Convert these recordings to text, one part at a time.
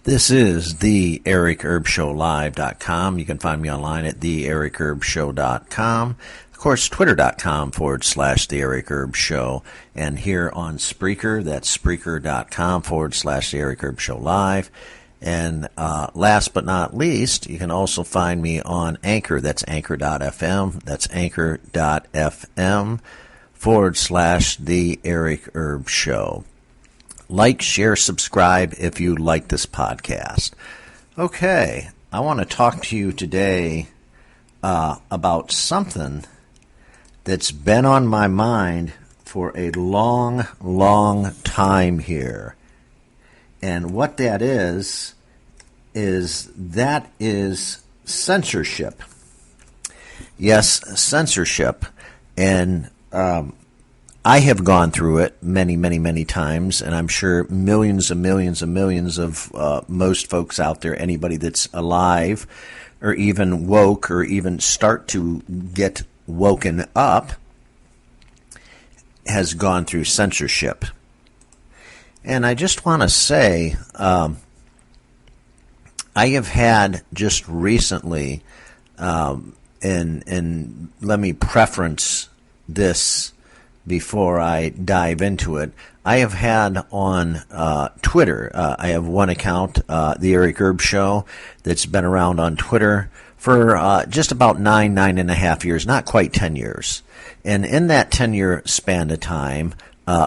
This is the EricHerbShowLive.com. You can find me online at theericherbshow.com. Of course, twitter.com/The Eric Herb Show. And here on Spreaker, that's Spreaker.com/The Eric Herb Show Live. And last but not least, you can also find me on Anchor. That's Anchor.fm. That's Anchor.fm/The Eric Herb Show. Like, share, subscribe if you like this podcast. Okay, I want to talk to you today about something that's been on my mind for a long, long time here. And what that is censorship. Yes, censorship. And I have gone through it many, many, many times, and I'm sure millions and millions and millions of most folks out there, anybody that's alive or even woke or even start to get woken up, has gone through censorship. And I just want to say, I have had just recently, and let me preference this before I dive into it. I have had on Twitter, I have one account, The Eric Herb Show, that's been around on Twitter for just about 9.5 years, not quite 10 years. And in that 10-year span of time,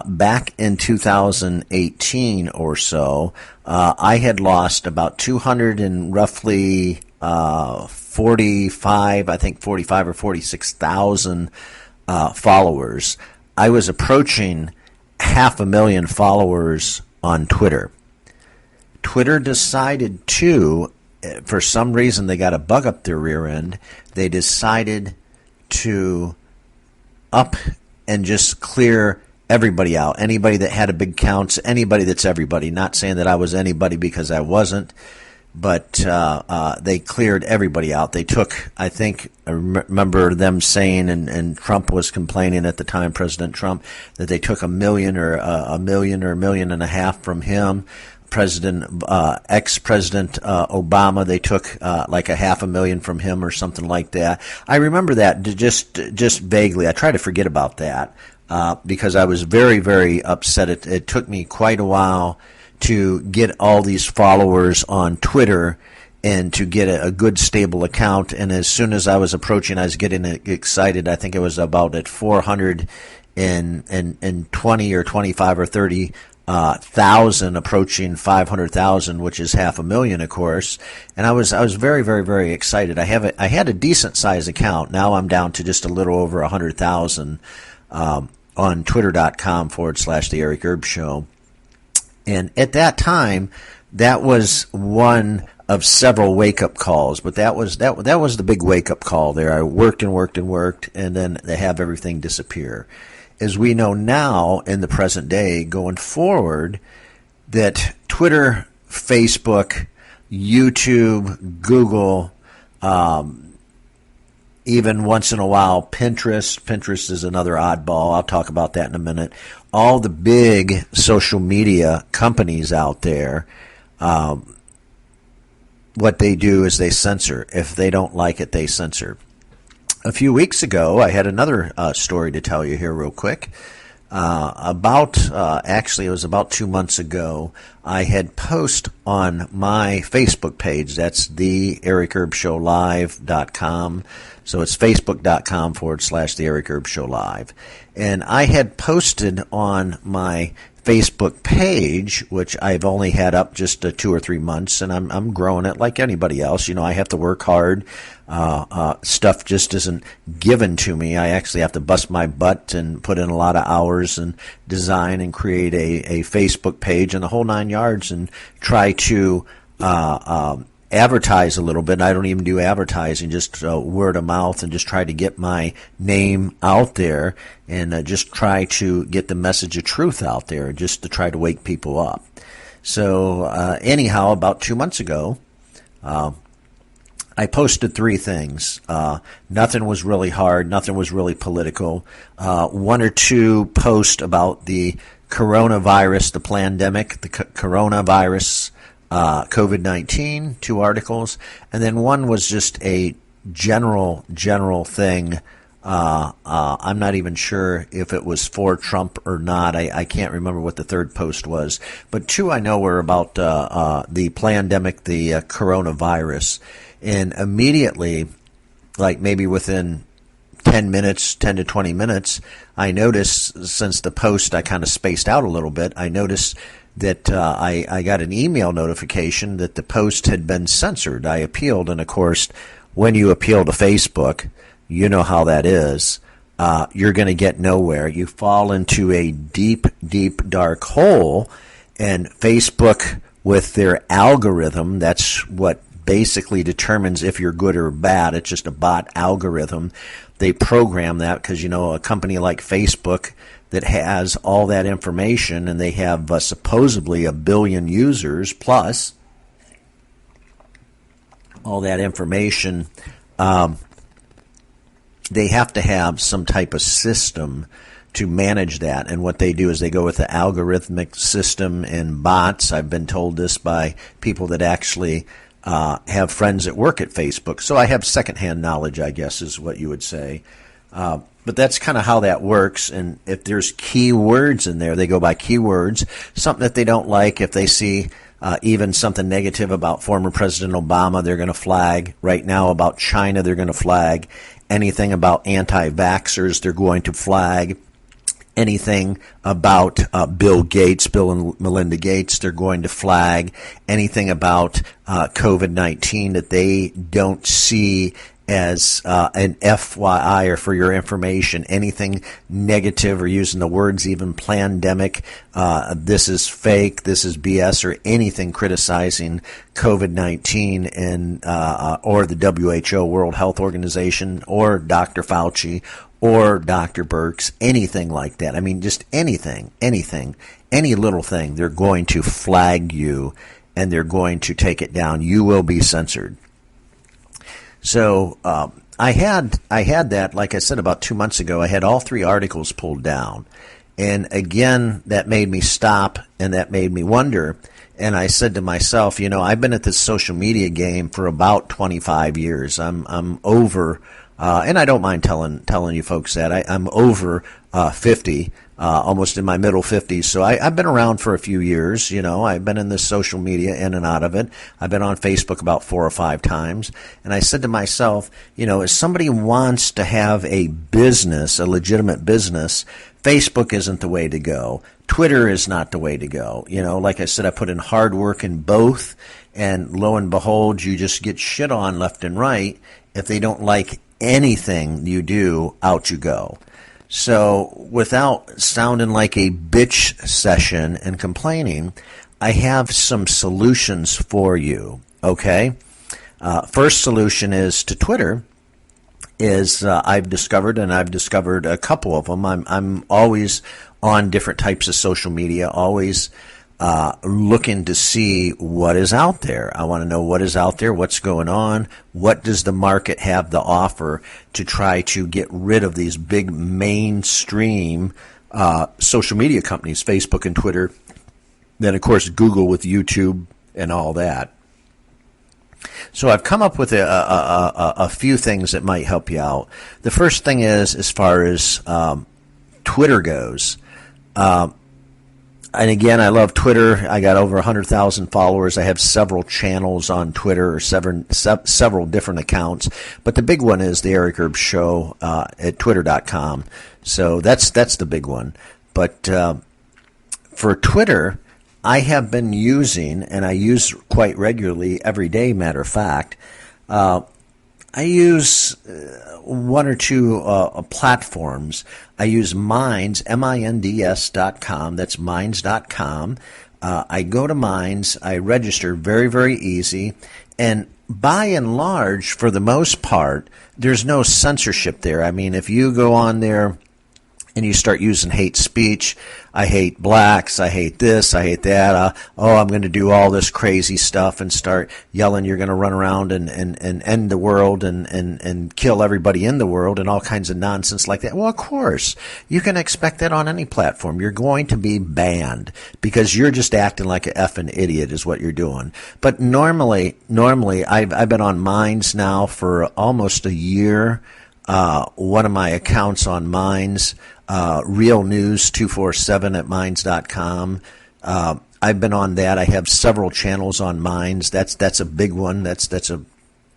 back in 2018 or so, I had lost about 200 and roughly 45 or 46,000 followers. I was approaching 500,000 followers on Twitter. Twitter decided to, for some reason they got a bug up their rear end, they decided to up and just clear everybody out. Anybody that had a big count, anybody that's everybody. Not saying that I was anybody because I wasn't, but they cleared everybody out. They took, I remember them saying, and Trump was complaining at the time, President Trump, that they took 1 million or a million or 1.5 million from him. Ex-President Obama, they took like 500,000 from him or something like that. I remember that just vaguely. I try to forget about that because I was very, very upset. It took me quite a while to get all these followers on Twitter and to get a good stable account. And as soon as I was approaching, I was getting excited. I think it was about at 420 or 25 or 30 thousand, approaching 500,000, which is 500,000, of course. And I was very, very, very excited. I had a decent size account. Now I'm down to just a little over 100,000 on Twitter.com/The Eric Herb Show. And at that time, that was one of several wake-up calls, but that was the big wake-up call there. I worked and worked and worked, and then they have everything disappear. As we know now, in the present day, going forward, that Twitter, Facebook, YouTube, Google, even once in a while, Pinterest is another oddball. I'll talk about that in a minute. All the big social media companies out there, what they do is they censor. If they don't like it, they censor. A few weeks ago, I had another story to tell you here real quick. Actually, it was about 2 months ago, I had posted on my Facebook page. That's the EricHerbShowLive.com. So it's Facebook.com/The Eric Herb Show Live. And I had posted on my Facebook page, which I've only had up just 2 or 3 months, and I'm growing it like anybody else. You know, I have to work hard. Stuff just isn't given to me. I actually have to bust my butt and put in a lot of hours and design and create a Facebook page and the whole 9 yards and try to advertise a little bit. I don't even do advertising, just word of mouth, and just try to get my name out there and just try to get the message of truth out there, just to try to wake people up. So anyhow, about 2 months ago, I posted 3 things. Nothing was really hard. Nothing was really political. 1 or 2 posts about the coronavirus, the pandemic, the coronavirus, COVID-19, 2 articles, and then one was just a general thing. I'm not even sure if it was for Trump or not. I can't remember what the third post was. But 2 I know were about the pandemic, the coronavirus. And immediately, like maybe within 10 to 20 minutes, I noticed, since the post I kind of spaced out a little bit, I noticed that I got an email notification that the post had been censored. I appealed, and of course, when you appeal to Facebook, you know how that is. You're going to get nowhere. You fall into a deep, dark hole, and Facebook, with their algorithm, that's what basically determines if you're good or bad. It's just a bot algorithm. They program that because, a company like Facebook that has all that information, and they have supposedly 1 billion users plus all that information, they have to have some type of system to manage that. And what they do is they go with the algorithmic system and bots. I've been told this by people that actually have friends that work at Facebook. So I have secondhand knowledge, I guess, is what you would say. But that's kind of how that works. And if there's keywords in there, they go by keywords. Something that they don't like, if they see even something negative about former President Obama, they're going to flag. Right now about China, they're going to flag. Anything about anti-vaxxers, they're going to flag. Anything about Bill and Melinda Gates, they're going to flag. Anything about COVID-19 that they don't see as an FYI or for your information, anything negative or using the words even pandemic, this is fake, this is BS, or anything criticizing COVID-19 and or the WHO, World Health Organization, or Dr. Fauci, or Dr. Birx, anything like that. I mean, just anything, any little thing, they're going to flag you and they're going to take it down. You will be censored. So I had that, like I said, about 2 months ago. I had all 3 articles pulled down. And again, that made me stop and that made me wonder. And I said to myself, I've been at this social media game for about 25 years. I'm over, and I don't mind telling you folks that I'm over 50, almost in my middle 50s. So I've been around for a few years. I've been in this social media in and out of it. I've been on Facebook about 4 or 5 times. And I said to myself, if somebody wants to have a business, a legitimate business, Facebook isn't the way to go. Twitter is not the way to go. Like I said, I put in hard work in both, and lo and behold, you just get shit on left and right. If they don't like anything you do, out you go. So without sounding like a bitch session and complaining, I have some solutions for you, okay? First solution is to Twitter. I've discovered a couple of them. I'm always on different types of social media, always looking to see what is out there. I want to know what is out there, what's going on, what does the market have to offer to try to get rid of these big mainstream social media companies, Facebook and Twitter, then of course Google with YouTube and all that. So I've come up with a few things that might help you out. The first thing is, as far as Twitter goes, and again, I love Twitter. I got over 100,000 followers. I have several channels on Twitter, or several different accounts. But the big one is the Eric Erb Show at twitter.com. So that's the big one. But for Twitter, I have been using, and I use quite regularly every day, matter of fact, I use 1 or 2 platforms. I use Minds, minds.com. That's minds.com. I go to Minds. I register very, very easy. And by and large, for the most part, there's no censorship there. I mean, if you go on there and you start using hate speech. I hate blacks. I hate this. I hate that. I'm going to do all this crazy stuff and start yelling. You're going to run around and end the world and kill everybody in the world and all kinds of nonsense like that. Well, of course, you can expect that on any platform. You're going to be banned because you're just acting like an effing idiot is what you're doing. But normally, I've been on Minds now for almost a year. One of my accounts on Minds, Real News 247 at Minds.com. I've been on that. I have several channels on Minds. That's a big one. That's a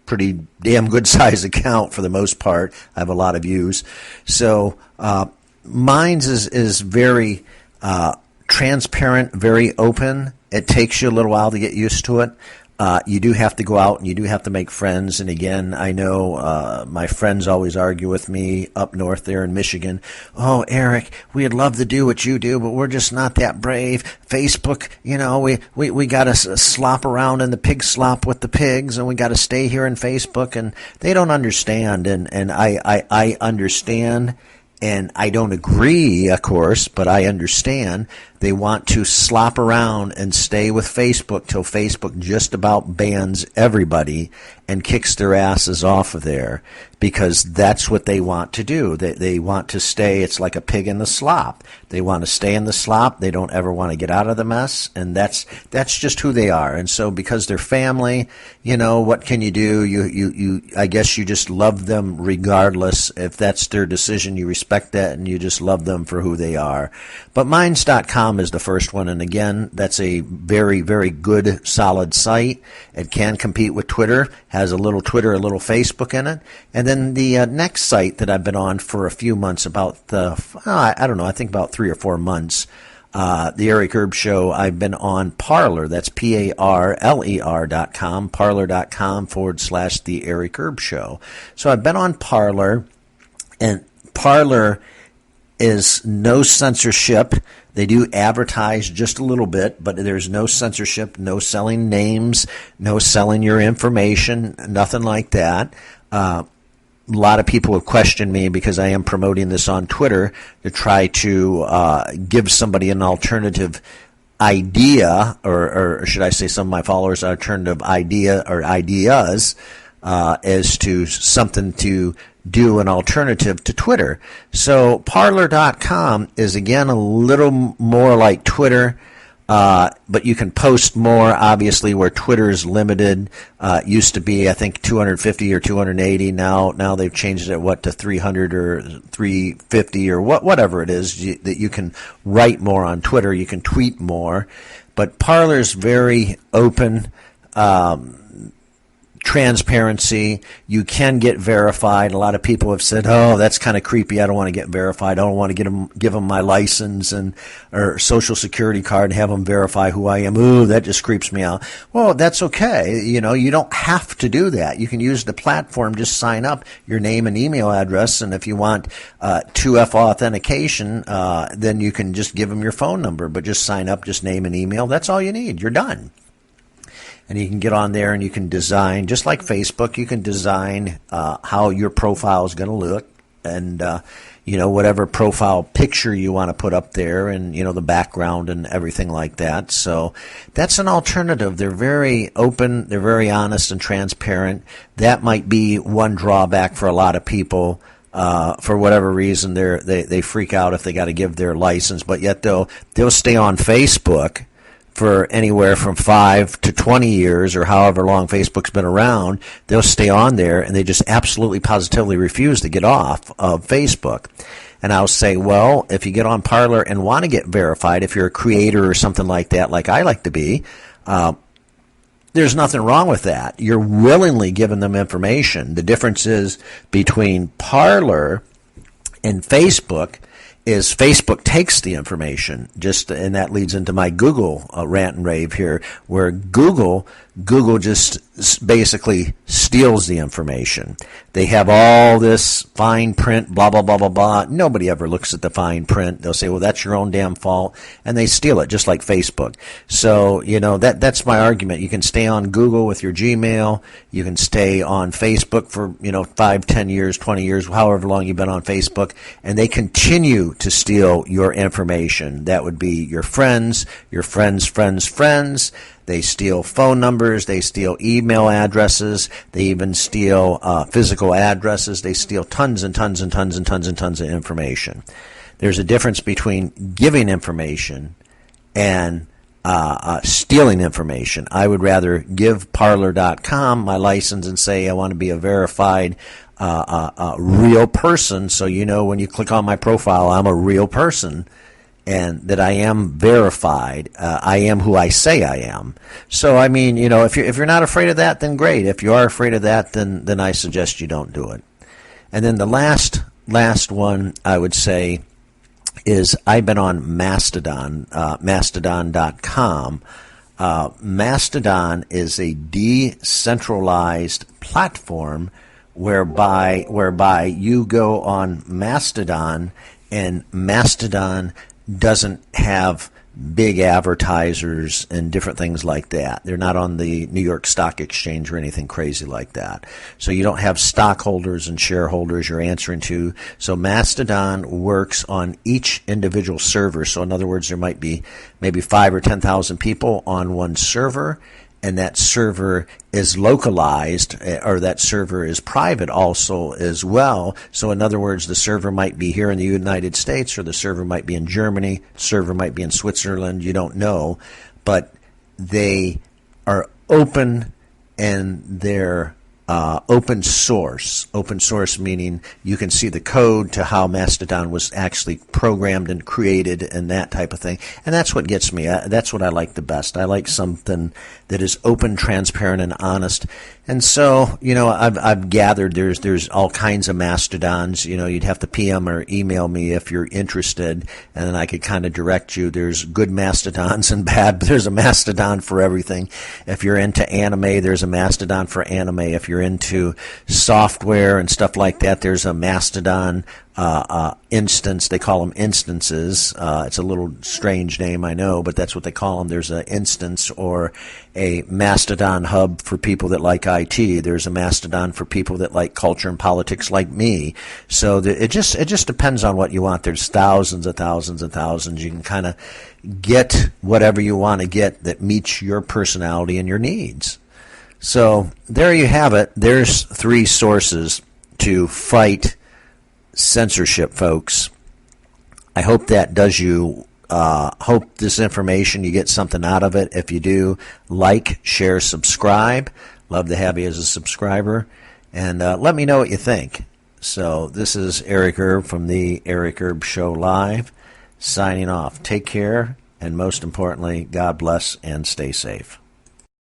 pretty damn good size account for the most part. I have a lot of views. So Minds is very transparent, very open. It takes you a little while to get used to it. You do have to go out and you do have to make friends. And again, I know my friends always argue with me up north there in Michigan. Oh, Eric, we'd love to do what you do, but we're just not that brave. Facebook, we got to slop around in the pig slop with the pigs, and we got to stay here in Facebook. And they don't understand. And I understand. And I don't agree, of course, but I understand. They want to slop around and stay with Facebook till Facebook just about bans everybody and kicks their asses off of there, because that's what they want to do. They want to stay. It's like a pig in the slop. They want to stay in the slop. They don't ever want to get out of the mess, and that's just who they are. And so because they're family, what can you do? You I guess you just love them regardless. If that's their decision, you respect that, and you just love them for who they are. But Minds.com is the first one, and again, that's a very, very good, solid site. It can compete with Twitter, has a little Twitter, a little Facebook in it. And then the next site that I've been on for a few months, I think about 3 or 4 months, the Eric Erb Show, I've been on Parler. That's Parler.com, Parler.com/the Eric Erb Show. So I've been on Parler, and Parler is no censorship. They do advertise just a little bit, but there's no censorship, no selling names, no selling your information, nothing like that. A lot of people have questioned me because I am promoting this on Twitter to try to give somebody an alternative idea, or should I say some of my followers an alternative idea or ideas as to something to do an alternative to Twitter. So Parler.com is again a little more like Twitter, but you can post more, obviously, where Twitter is limited. Used to be, I think, 250 or 280. Now they've changed it, to 300 or 350 or whatever it is, that you can write more on Twitter. You can tweet more. But Parler's very open. Transparency. You can get verified. A lot of people have said, "Oh, that's kind of creepy. I don't want to get verified. I don't want to give them my license or social security card and have them verify who I am. Ooh, that just creeps me out." Well, that's okay. You don't have to do that. You can use the platform. Just sign up your name and email address, and if you want 2F authentication, then you can just give them your phone number. But just sign up, just name and email. That's all you need. You're done. And you can get on there and you can design, just like Facebook, you can design how your profile is going to look, and whatever profile picture you want to put up there, and the background and everything like that. So that's an alternative. They're very open, they're very honest and transparent. That might be one drawback for a lot of people. For whatever reason, they freak out if they got to give their license, but yet they'll stay on Facebook for anywhere from 5 to 20 years, or however long Facebook's been around. They'll stay on there, and they just absolutely positively refuse to get off of Facebook. And I'll say, well, if you get on Parler and want to get verified, if you're a creator or something like that, like I like to be, there's nothing wrong with that. You're willingly giving them information. The difference is between Parler and Facebook is Facebook takes the information, and that leads into my Google rant and rave here, where Google Google just basically steals the information. They have all this fine print, blah, blah, blah, blah, blah. Nobody ever looks at the fine print. They'll say, well, that's your own damn fault. And they steal it, just like Facebook. So, that's my argument. You can stay on Google with your Gmail. You can stay on Facebook for, 5, 10 years, 20 years, however long you've been on Facebook. And they continue to steal your information. That would be your friends, friends. They steal phone numbers. They steal email addresses. They even steal physical addresses. They steal tons and tons and tons and tons and tons of information. There's a difference between giving information and stealing information. I would rather give Parler.com my license and say I want to be a verified real person, so when you click on my profile, I'm a real person. And that I am verified. I am who I say I am. So, if you're not afraid of that, then great. If you are afraid of that, then I suggest you don't do it. And then the last one I would say is I've been on Mastodon, Mastodon.com. Mastodon is a decentralized platform whereby you go on Mastodon, and Mastodon doesn't have big advertisers and different things like that. They're not on the New York Stock Exchange or anything crazy like that. So you don't have stockholders and shareholders you're answering to. So Mastodon works on each individual server. So in other words, there might be maybe 5 or 10,000 people on one server, and that server is localized, or that server is private also as well. So in other words, the server might be here in the United States, or the server might be in Germany, the server might be in Switzerland, you don't know. But they are open, and they're open source. Open source meaning you can see the code to how Mastodon was actually programmed and created and that type of thing. And that's what gets me. That's what I like the best. I like something that is open, transparent, and honest. And so, I've gathered there's all kinds of Mastodons. You'd have to PM or email me if you're interested, and then I could kind of direct you. There's good Mastodons and bad, but there's a Mastodon for everything. If you're into anime, there's a Mastodon for anime. If you're into software and stuff like that, there's a Mastodon instance. They call them instances. It's a little strange name, I know, but that's what they call them. There's an instance or a Mastodon hub for people that like IT. There's a Mastodon for people that like culture and politics like me. So it just depends on what you want. There's thousands and thousands and thousands. You can kind of get whatever you want to get that meets your personality and your needs. So there you have it. There's 3 sources to fight censorship, folks. I hope that does you. Hope this information, you get something out of it. If you do, like, share, subscribe. Love to have you as a subscriber. And let me know what you think. So this is Eric Erb from the Eric Erb Show Live, signing off. Take care, and most importantly, God bless and stay safe.